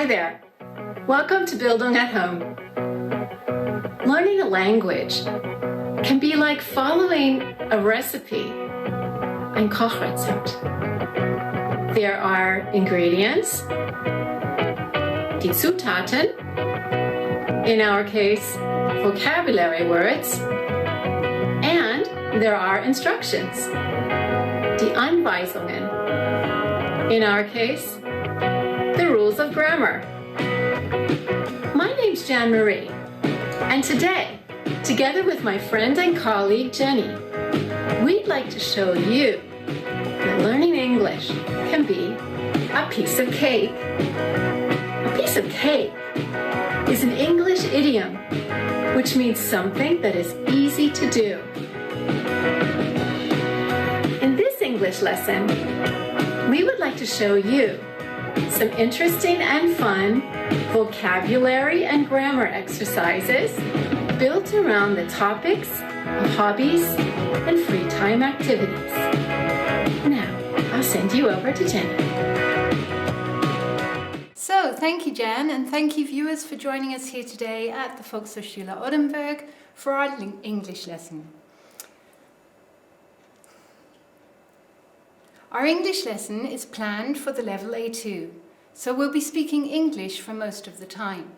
Hi there. Welcome to Bildung at Home. Learning a language can be like following a recipe, ein Kochrezept. There are ingredients, die Zutaten, in our case, vocabulary words, and there are instructions, die Anweisungen, in our case, the rules of grammar. My name's Jan Marie, and today, together with my friend and colleague Jenny, we'd like to show you that learning English can be a piece of cake. A piece of cake is an English idiom which means something that is easy to do. In this English lesson, we would like to show you some interesting and fun vocabulary and grammar exercises built around the topics of hobbies and free time activities. Now, I'll send you over to Jenny. So, thank you, Jan, and thank you, viewers, for joining us here today at the Volkshochschule Oldenburg for our English lesson. Our English lesson is planned for the level A2, so we'll be speaking English for most of the time.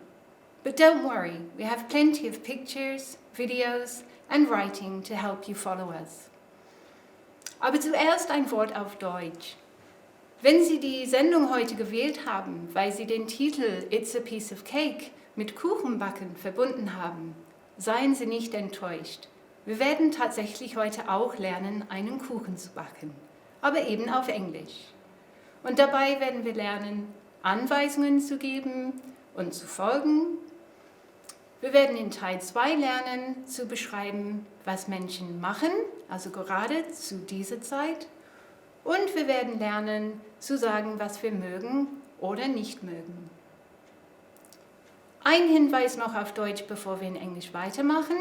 But don't worry, we have plenty of pictures, videos and writing to help you follow us. Aber zuerst ein Wort auf Deutsch. Wenn Sie die Sendung heute gewählt haben, weil Sie den Titel It's a Piece of Cake mit Kuchenbacken verbunden haben, seien Sie nicht enttäuscht. Wir werden tatsächlich heute auch lernen, einen Kuchen zu backen, aber eben auf Englisch. Und dabei werden wir lernen, Anweisungen zu geben und zu folgen. Wir werden in Teil 2 lernen, zu beschreiben, was Menschen machen, also gerade zu dieser Zeit. Und wir werden lernen, zu sagen, was wir mögen oder nicht mögen. Ein Hinweis noch auf Deutsch, bevor wir in Englisch weitermachen.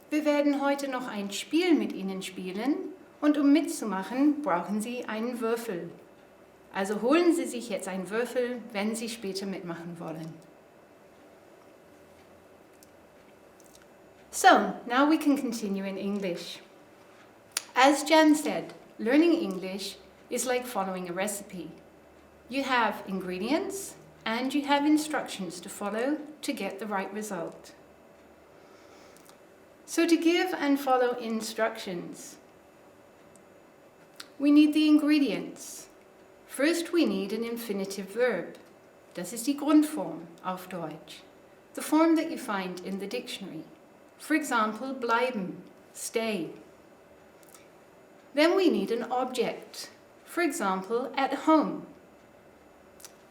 Wir werden heute noch ein Spiel mit Ihnen spielen und um mitzumachen, brauchen Sie einen Würfel. Also holen Sie sich jetzt einen Würfel, wenn Sie später mitmachen wollen. So, now we can continue in English. As Jan said, learning English is like following a recipe. You have ingredients and you have instructions to follow to get the right result. So to give and follow instructions, we need the ingredients. First we need an infinitive verb. Das ist die Grundform auf Deutsch. The form that you find in the dictionary. For example, bleiben, stay. Then we need an object. For example, at home.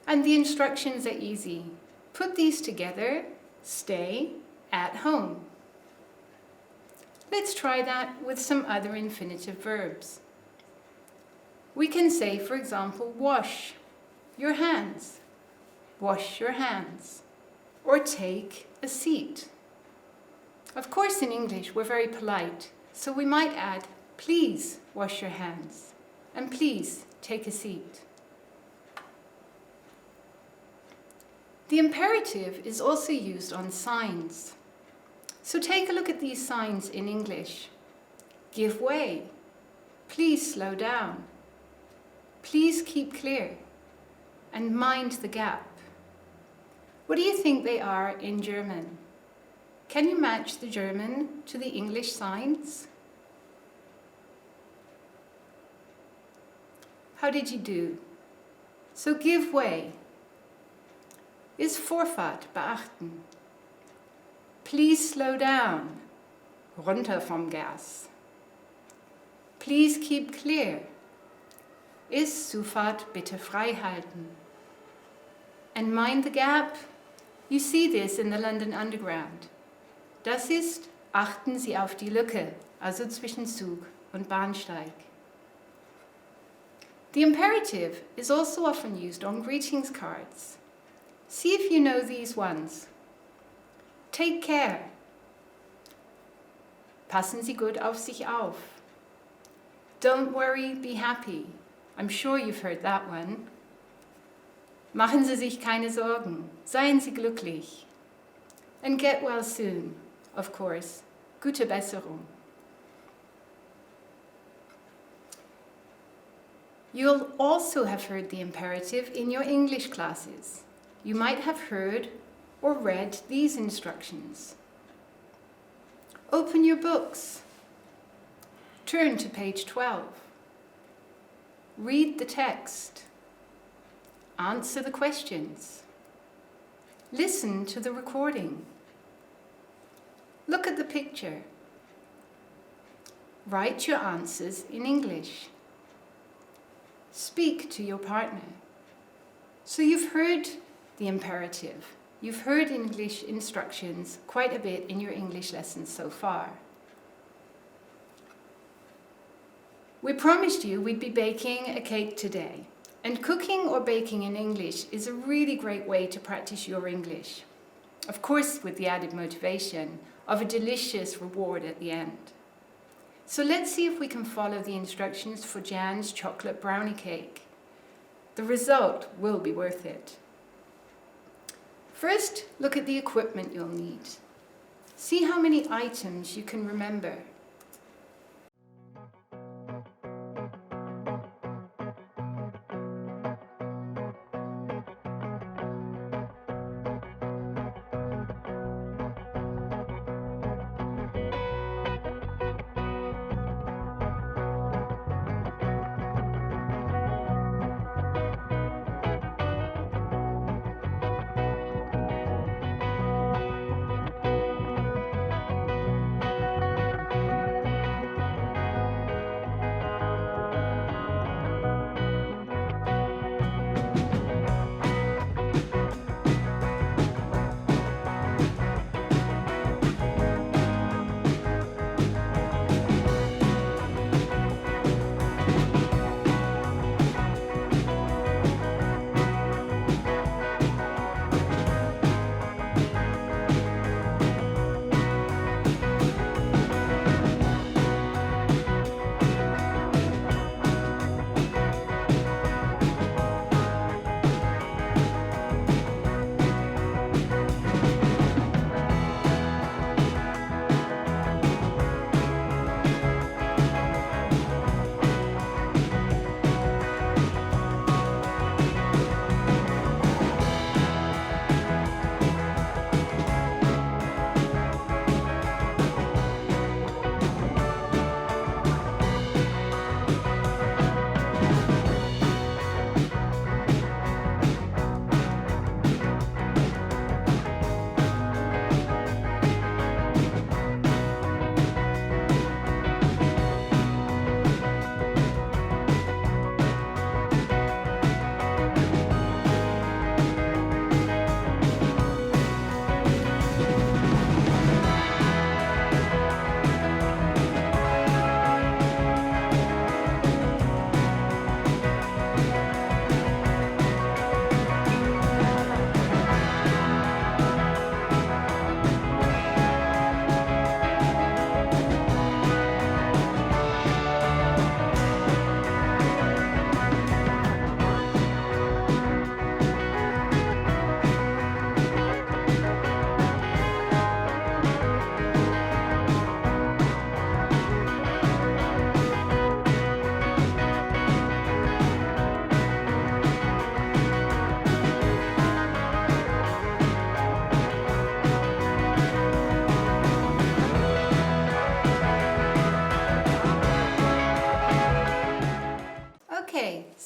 And the instructions are easy. Put these together, stay at home. Let's try that with some other infinitive verbs. We can say, for example, wash your hands. Wash your hands. Or take a seat. Of course, in English, we're very polite, so we might add, please wash your hands. And please take a seat. The imperative is also used on signs. So take a look at these signs in English. Give way. Please slow down. Please keep clear. And mind the gap. What do you think they are in German? Can you match the German to the English signs? How did you do? So give way is Vorfahrt beachten. Please slow down, runter vom Gas. Please keep clear is Zufahrt bitte frei halten. And mind the gap, you see this in the London Underground. Das ist, achten Sie auf die Lücke, also zwischen Zug und Bahnsteig. The imperative is also often used on greetings cards. See if you know these ones. Take care. Passen Sie gut auf sich auf. Don't worry, be happy. I'm sure you've heard that one. Machen Sie sich keine Sorgen. Seien Sie glücklich. And get well soon, of course. Gute Besserung. You'll also have heard the imperative in your English classes. You might have heard or read these instructions. Open your books. Turn to page 12. Read the text. Answer the questions. Listen to the recording. Look at the picture. Write your answers in English. Speak to your partner. So you've heard the imperative. You've heard English instructions quite a bit in your English lessons so far. We promised you we'd be baking a cake today. And cooking or baking in English is a really great way to practice your English. Of course, with the added motivation of a delicious reward at the end. So let's see if we can follow the instructions for Jan's chocolate brownie cake. The result will be worth it. First, look at the equipment you'll need. See how many items you can remember.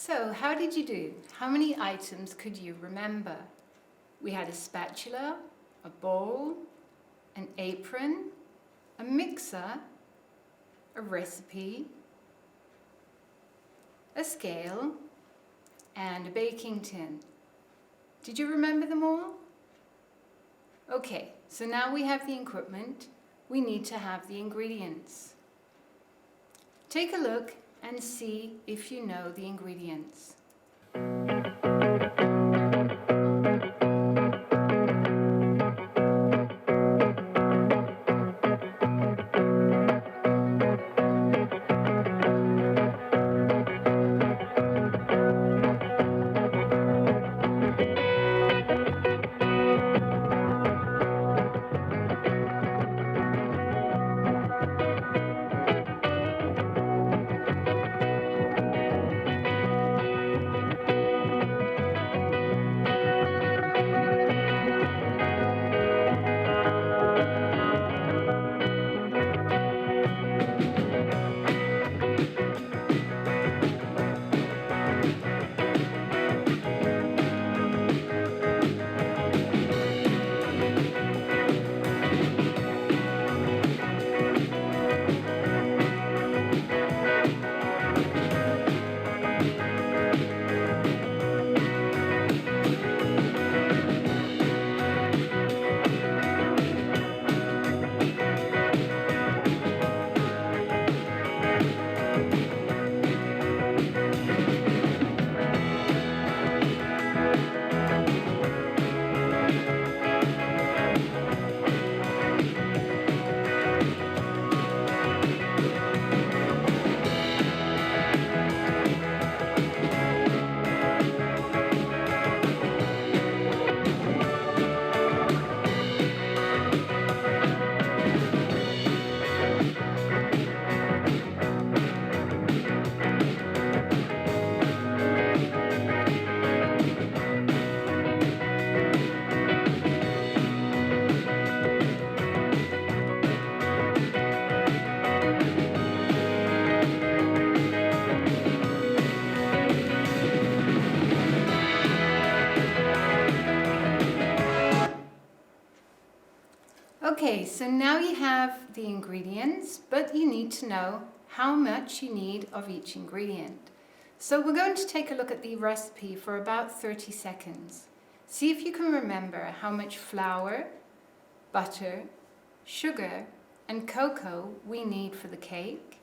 So how did you do? How many items could you remember? We had a spatula, a bowl, an apron, a mixer, a recipe, a scale, and a baking tin. Did you remember them all? Okay, so now we have the equipment, we need to have the ingredients. Take a look and see if you know the ingredients. Okay, so now you have the ingredients, but you need to know how much you need of each ingredient. So we're going to take a look at the recipe for about 30 seconds. See if you can remember how much flour, butter, sugar and cocoa we need for the cake,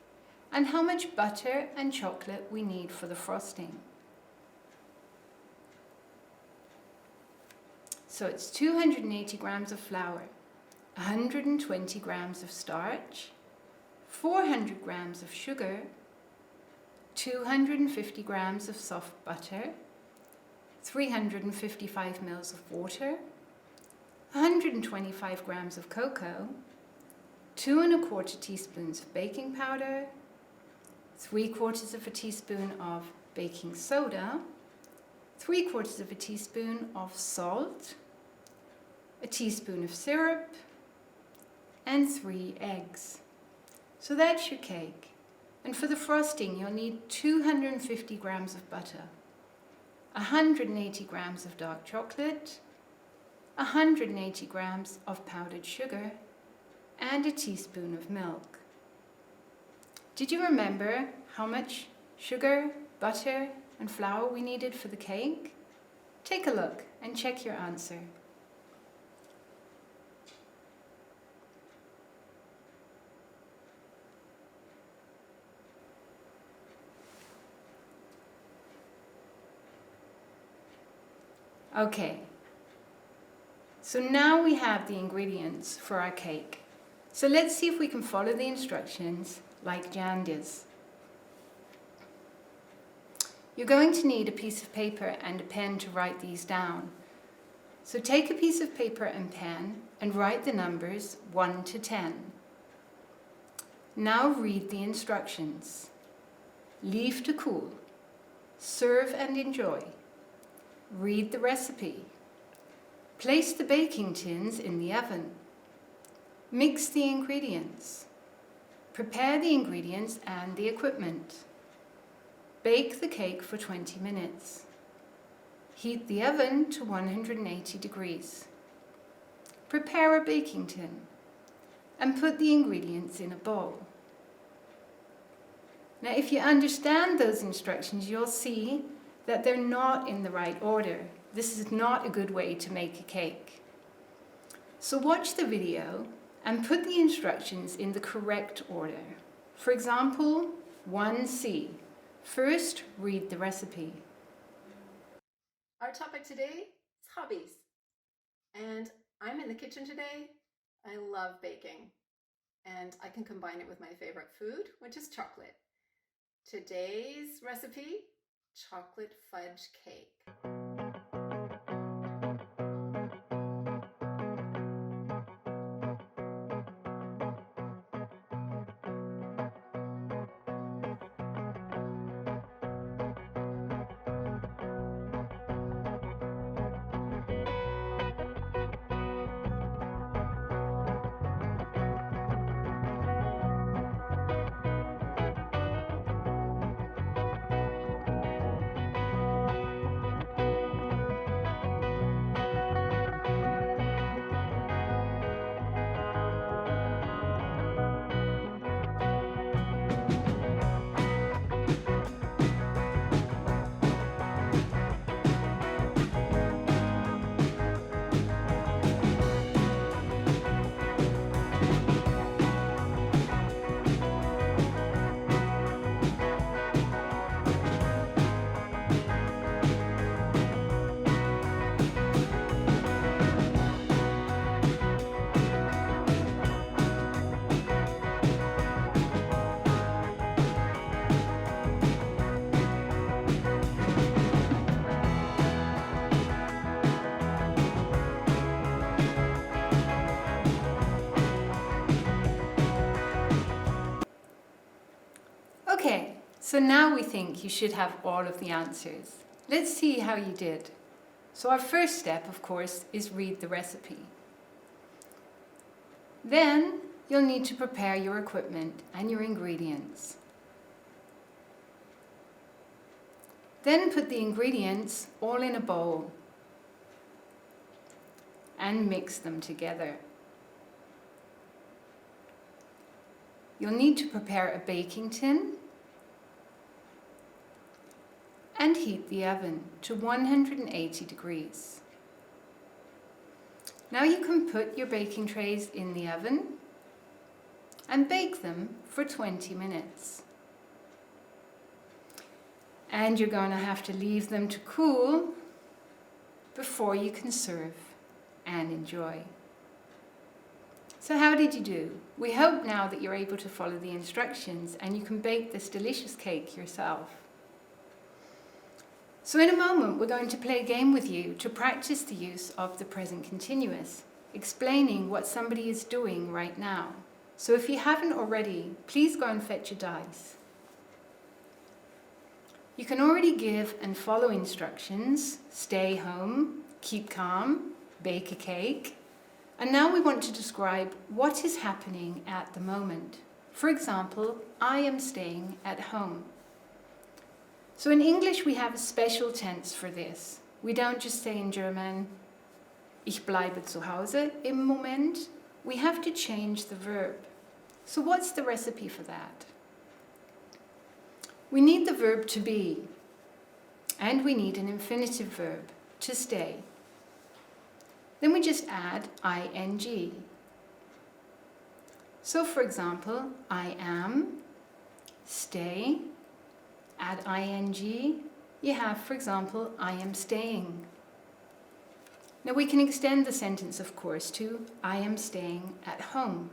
and how much butter and chocolate we need for the frosting. So it's 280 grams of flour, 120 grams of starch, 400 grams of sugar, 250 grams of soft butter, 355 ml of water, 125 grams of cocoa, 2 1/4 teaspoons of baking powder, 3/4 of a teaspoon of baking soda, 3/4 of a teaspoon of salt, a teaspoon of syrup, and 3 eggs. So that's your cake. And for the frosting, you'll need 250 grams of butter, 180 grams of dark chocolate, 180 grams of powdered sugar, and a teaspoon of milk. Did you remember how much sugar, butter, and flour we needed for the cake? Take a look and check your answer. Okay, so now we have the ingredients for our cake. So let's see if we can follow the instructions like Jan does. You're going to need a piece of paper and a pen to write these down. So take a piece of paper and pen and write the numbers 1 to 10. Now read the instructions. Leave to cool. Serve and enjoy. Read the recipe. Place the baking tins in the oven. Mix the ingredients. Prepare the ingredients and the equipment. Bake the cake for 20 minutes. Heat the oven to 180 degrees. Prepare a baking tin and put the ingredients in a bowl. Now, if you understand those instructions, you'll see that they're not in the right order. This is not a good way to make a cake. So watch the video and put the instructions in the correct order. For example, 1C. First, read the recipe. Our topic today is hobbies. And I'm in the kitchen today. I love baking. And I can combine it with my favorite food, which is chocolate. Today's recipe, chocolate fudge cake. Okay, so now we think you should have all of the answers. Let's see how you did. So our first step, of course, is read the recipe. Then you'll need to prepare your equipment and your ingredients. Then put the ingredients all in a bowl and mix them together. you'll need to prepare a baking tin and heat the oven to 180 degrees. Now you can put your baking trays in the oven and bake them for 20 minutes. And you're going to have to leave them to cool before you can serve and enjoy. So how did you do? We hope now that you're able to follow the instructions and you can bake this delicious cake yourself. So in a moment we're going to play a game with you to practice the use of the present continuous, explaining what somebody is doing right now. So if you haven't already, please go and fetch your dice. You can already give and follow instructions: stay home, keep calm, bake a cake. And now we want to describe what is happening at the moment. For example, I am staying at home. So in English we have a special tense for this. We don't just say in German, ich bleibe zu Hause im Moment. We have to change the verb. So what's the recipe for that? We need the verb to be, and we need an infinitive verb, to stay. Then we just add ing. So for example, I am, stay, add ing, you have, for example, I am staying. Now we can extend the sentence, of course, to I am staying at home.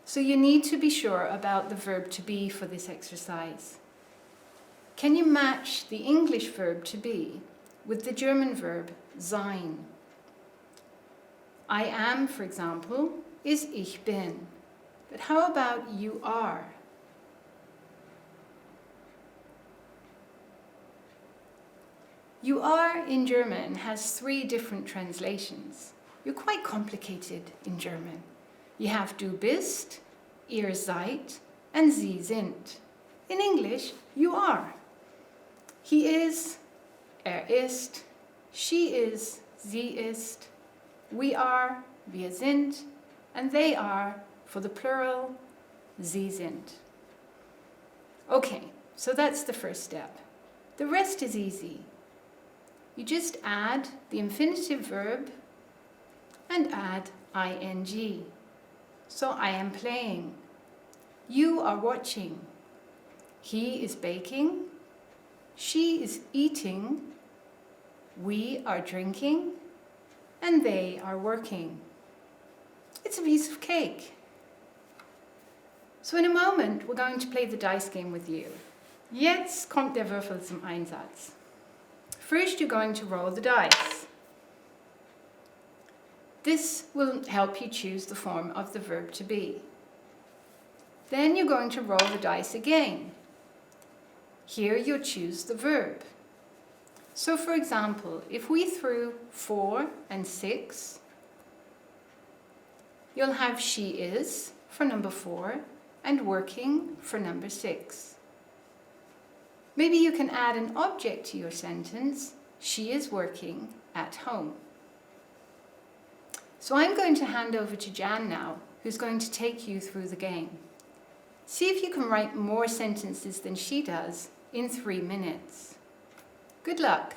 So you need to be sure about the verb to be for this exercise. Can you match the English verb to be with the German verb sein? I am, for example, is ich bin. But how about you are? You are in German has 3 different translations. You're quite complicated in German. You have du bist, ihr seid, and sie sind. In English, you are. He is, ist, she is, sie ist, we are, wir sind, and they are, for the plural, sie sind. Okay, so that's the first step. The rest is easy. You just add the infinitive verb and add ing. So I am playing. You are watching. He is baking. She is eating. We are drinking. And they are working. It's a piece of cake. So in a moment, we're going to play the dice game with you. Jetzt kommt der Würfel zum Einsatz. First, you're going to roll the dice. This will help you choose the form of the verb to be. Then you're going to roll the dice again. Here you'll choose the verb. So for example, if we threw 4 and 6, you'll have she is for number 4 and working for number 6. Maybe you can add an object to your sentence. She is working at home. So I'm going to hand over to Jan now, who's going to take you through the game. See if you can write more sentences than she does in 3 minutes. Good luck.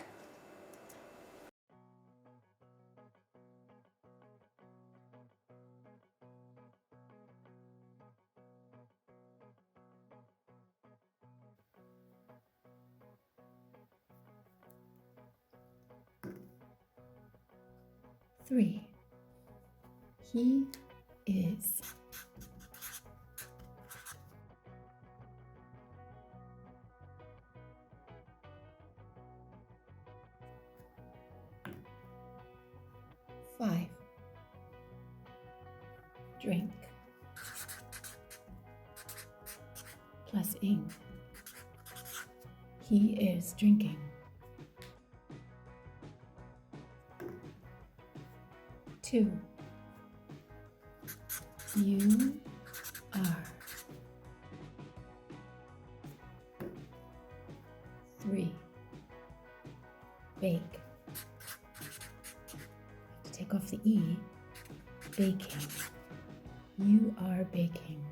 Three. He is. 5. Drink. Plus ing. He is drinking. 2. You are. 3. Bake. Take off the E. Baking. You are baking.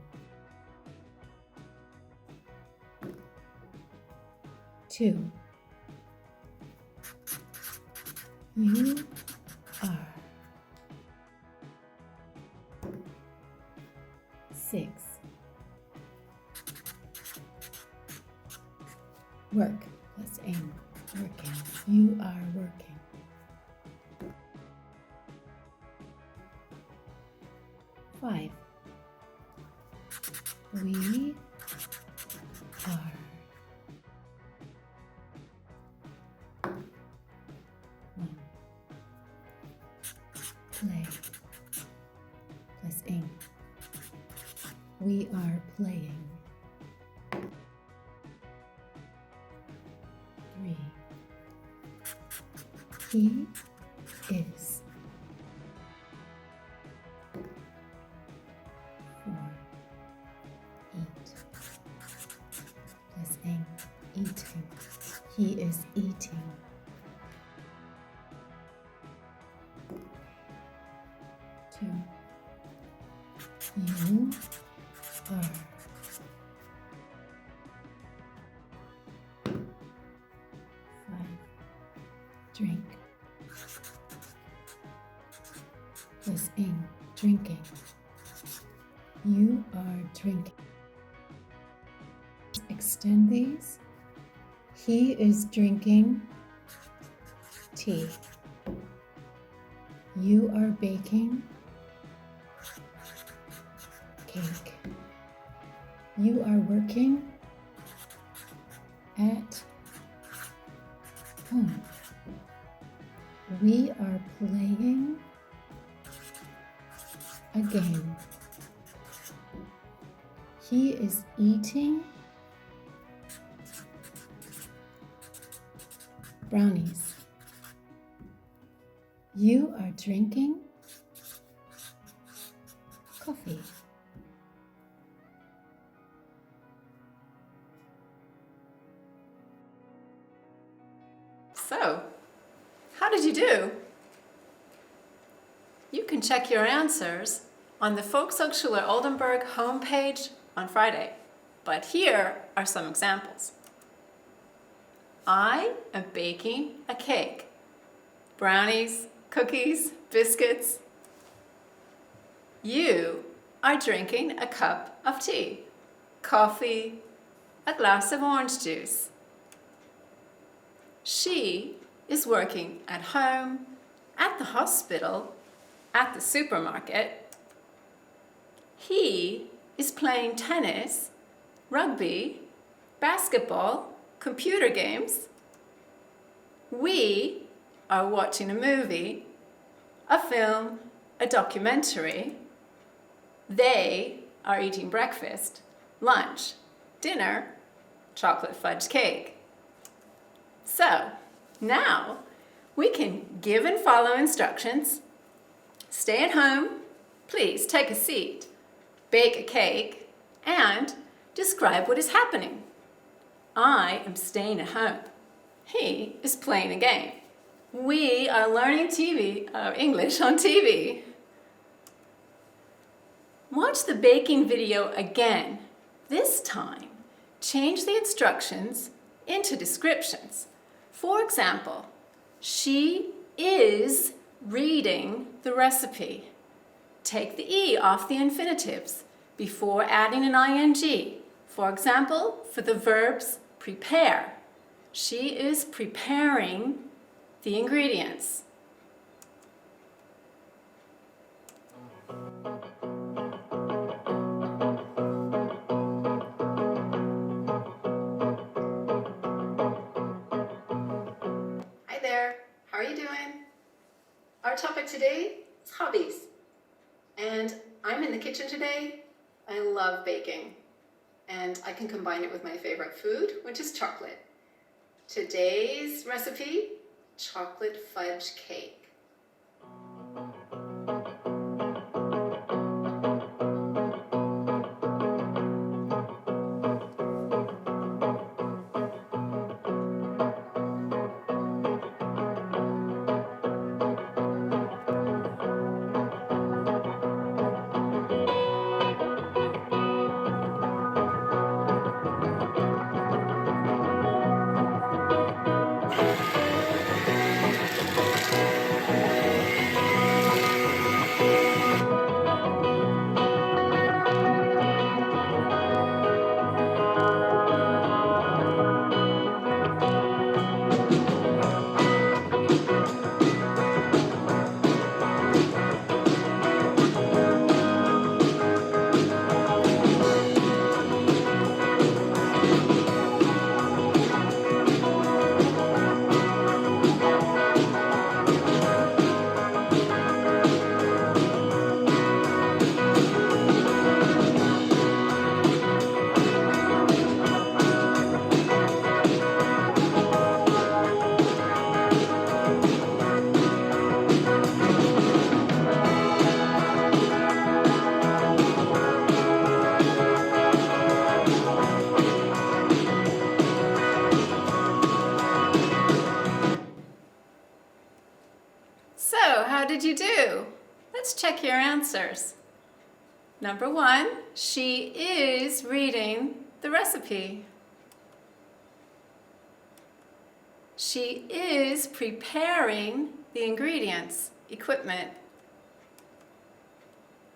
2. You are. 6. Work plus aim. Working. You are working. 5. We are. 1. Play plus aim. We are playing. 3. He is. 4. Eat plus aim. Eating. He is eating. 2. You are. 5. Drink plus aim. Drinking. You are drinking. Extend these. He is drinking tea. You are baking cake. You are working at home. We are playing a game. He is eating brownies. You are drinking coffee. So, how did you do? You can check your answers on the Volkshochschule Oldenburg homepage on Friday, but here are some examples. I am baking a cake. Brownies, cookies, biscuits. You are drinking a cup of tea, coffee, a glass of orange juice. She is working at home, at the hospital, at the supermarket. He is playing tennis, rugby, basketball, computer games. We are watching a movie, a film, a documentary. They are eating breakfast, lunch, dinner, chocolate fudge cake. So, now we can give and follow instructions. Stay at home, please take a seat, bake a cake, and describe what is happening. I am staying at home. He is playing a game. We are learning English on TV. Watch the baking video again. This time, change the instructions into descriptions. For example, she is reading the recipe. Take the E off the infinitives before adding an ing. For example, for the verbs prepare. She is preparing the ingredients. Hi there, how are you doing? Our topic today is hobbies. And I'm in the kitchen today. I love baking. And I can combine it with my favorite food, which is chocolate. Today's recipe, chocolate fudge cake. did you do? Let's check your answers. Number 1, she is reading the recipe. She is preparing the ingredients, equipment.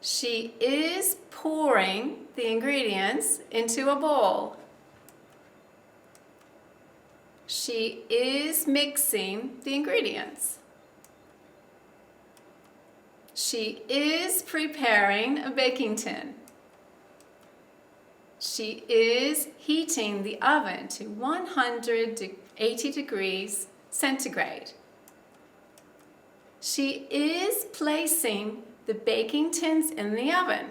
She is pouring the ingredients into a bowl. She is mixing the ingredients. She is preparing a baking tin. She is heating the oven to 180 degrees centigrade. She is placing the baking tins in the oven.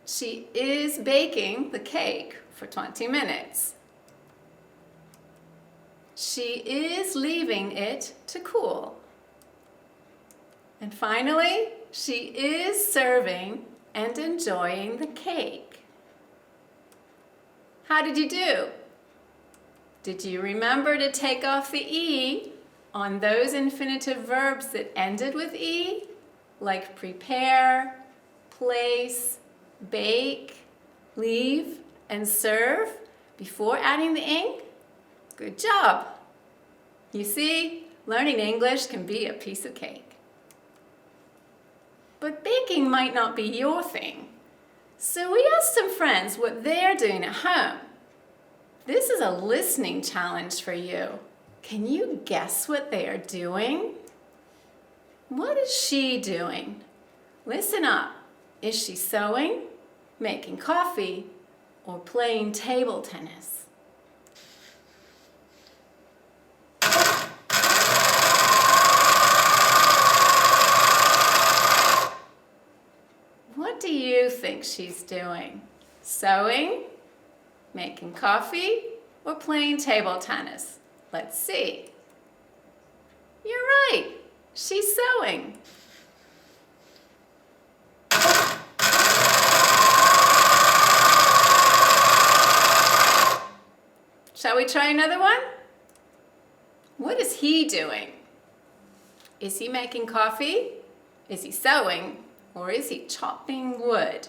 She is baking the cake for 20 minutes. She is leaving it to cool. And finally, she is serving and enjoying the cake. How did you do? Did you remember to take off the E on those infinitive verbs that ended with E, like prepare, place, bake, leave, and serve before adding the ing? Good job. You see, learning English can be a piece of cake. But baking might not be your thing. So we asked some friends what they're doing at home. This is a listening challenge for you. Can you guess what they are doing? What is she doing? Listen up. Is she sewing, making coffee, or playing table tennis? What do you think she's doing? Sewing, making coffee, or playing table tennis? Let's see. You're right. She's sewing. Shall we try another one? What is he doing? Is he making coffee? Is he sewing? Or is he chopping wood?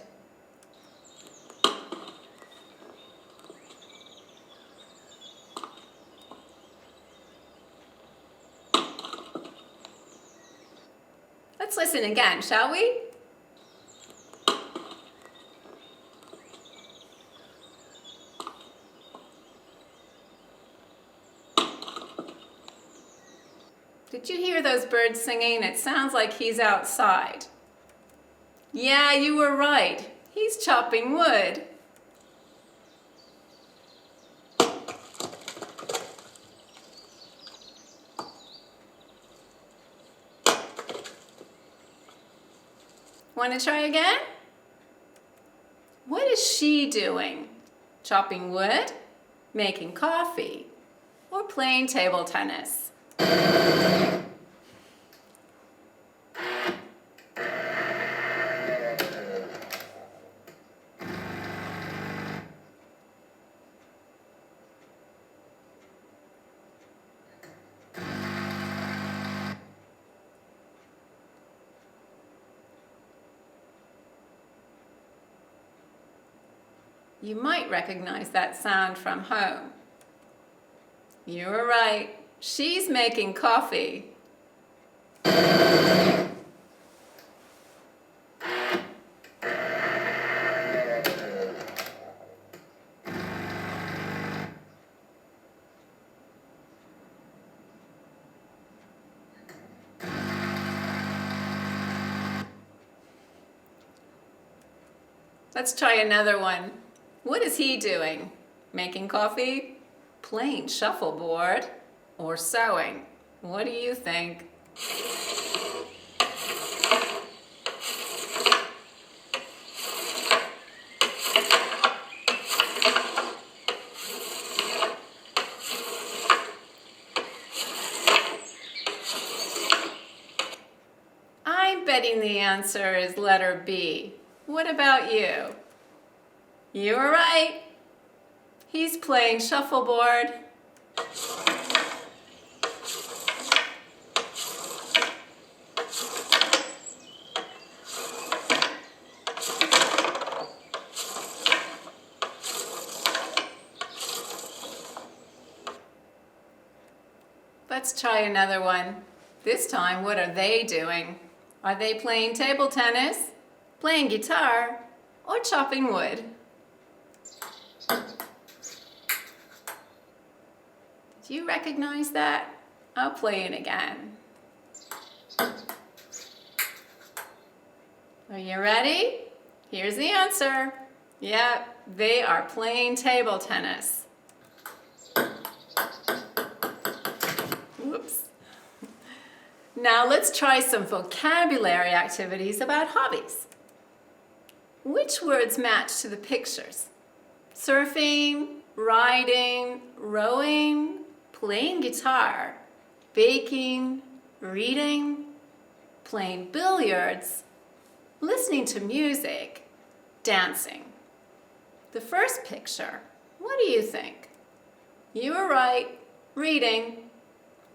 Let's listen again, shall we? Did you hear those birds singing? It sounds like he's outside. Yeah, you were right. He's chopping wood. Want to try again? What is she doing? Chopping wood, making coffee, or playing table tennis? You might recognize that sound from home. You were right. She's making coffee. Let's try another one. What is he doing? Making coffee? Playing shuffleboard? Or sewing? What do you think? I'm betting the answer is letter B. What about you? You were right. He's playing Let's try another one. This time, what are they doing? Are they playing table tennis, playing guitar, or chopping wood? Do you recognize that? I'll play it again. Are you ready? Here's the answer. Yep, they are playing table tennis. Whoops. Now let's try some vocabulary activities about hobbies. Which words match to the pictures? Surfing, riding, rowing, playing guitar, baking, reading, playing billiards, listening to music, dancing. The first picture, what do you think? You were right, reading.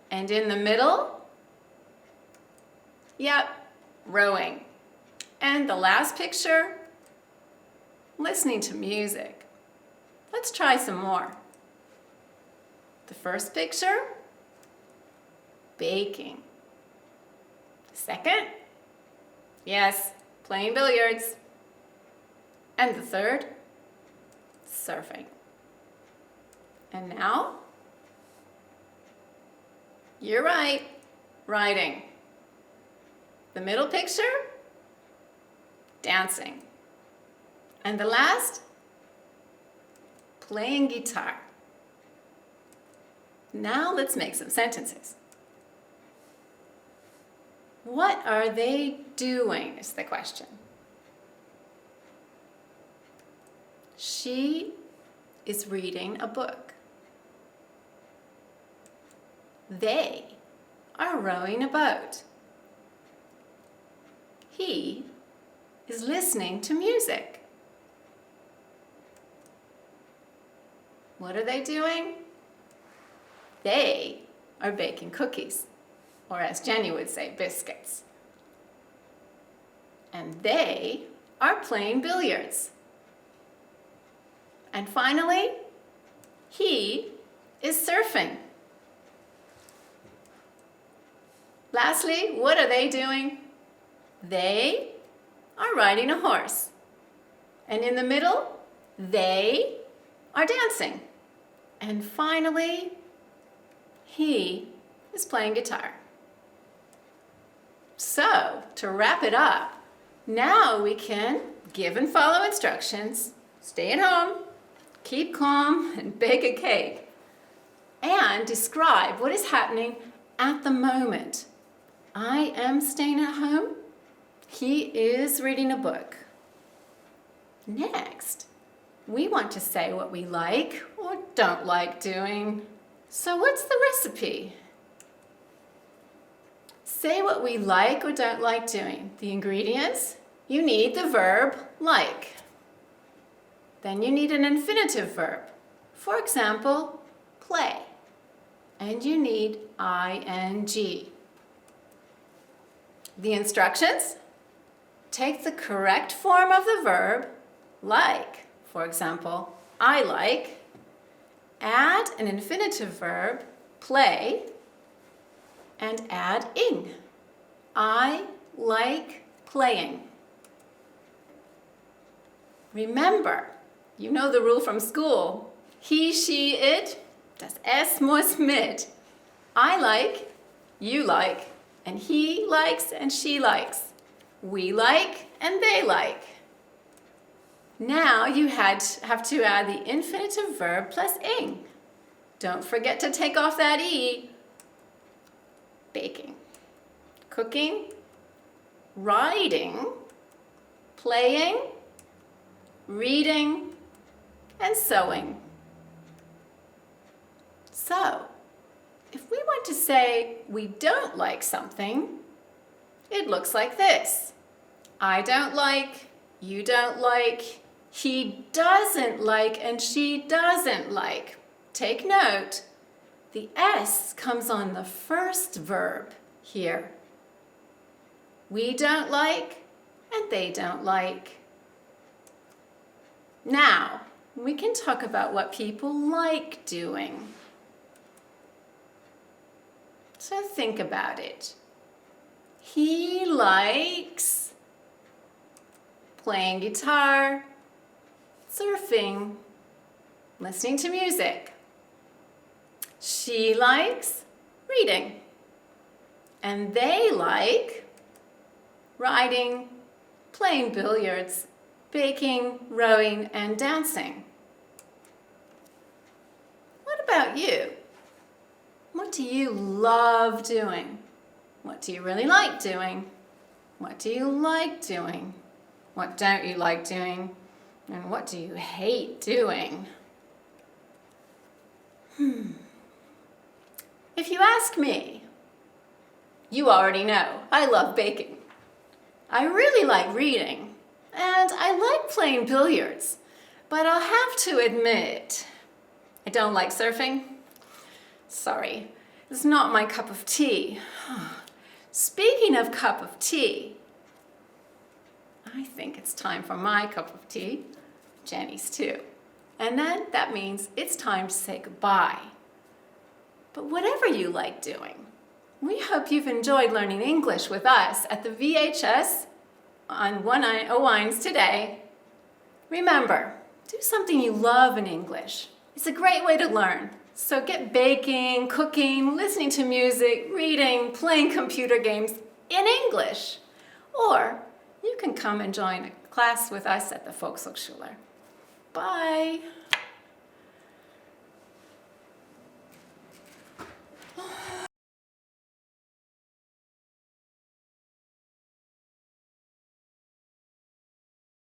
And in the middle? Yep, rowing. And the last picture? Listening to music. Let's try some more. The first picture? Baking. The second? Yes, playing billiards. And the third? Surfing. And now? You're right, riding. The middle picture? Dancing. And the last? Playing guitar. Now let's make some sentences. What are they doing is the question. She is reading a book. They are rowing a boat. He is listening to music. What are they doing? They are baking cookies, or as Jenny would say, biscuits. And they are playing billiards. And finally, he is surfing. Lastly, what are they doing? They are riding a horse. And in the middle, they are dancing. And finally, he is playing guitar. So, to wrap it up, now we can give and follow instructions, stay at home, keep calm, and bake a cake, and describe what is happening at the moment. I am staying at home. He is reading a book. Next, we want to say what we like or don't like doing. So what's the recipe? Say what we like or don't like doing. The ingredients, you need the verb like. Then you need an infinitive verb. For example, play. And you need ing. The instructions? Take the correct form of the verb, like. For example, I like. Add an infinitive verb, play, and add ing. I like playing. Remember, you know the rule from school. He, she, it, das es muss mit. I like, you like, and he likes and she likes. We like and they like. Now you have to add the infinitive verb plus ing. Don't forget to take off that e. Baking, cooking, riding, playing, reading, and sewing. So, if we want to say we don't like something, it looks like this. I don't like, you don't like, he doesn't like, and she doesn't like. Take note, the S comes on the first verb here. We don't like, and they don't like. Now, we can talk about what people like doing. So think about it. He likes playing guitar, surfing, listening to music. She likes reading. And they like riding, playing billiards, baking, rowing, and dancing. What about you? What do you love doing? What do you really like doing? What do you like doing? What don't you like doing? And what do you hate doing? If you ask me, you already know I love baking. I really like reading, and I like playing billiards, but I'll have to admit, I don't like surfing. Sorry, it's not my cup of tea. Speaking of cup of tea, I think it's time for my cup of tea, Jenny's too. And then that means it's time to say goodbye. But whatever you like doing, we hope you've enjoyed learning English with us at the VHS on Eins today. Remember, do something you love in English. It's a great way to learn. So get baking, cooking, listening to music, reading, playing computer games in English. Or you can come and join a class with us at the Volkshochschule. Bye.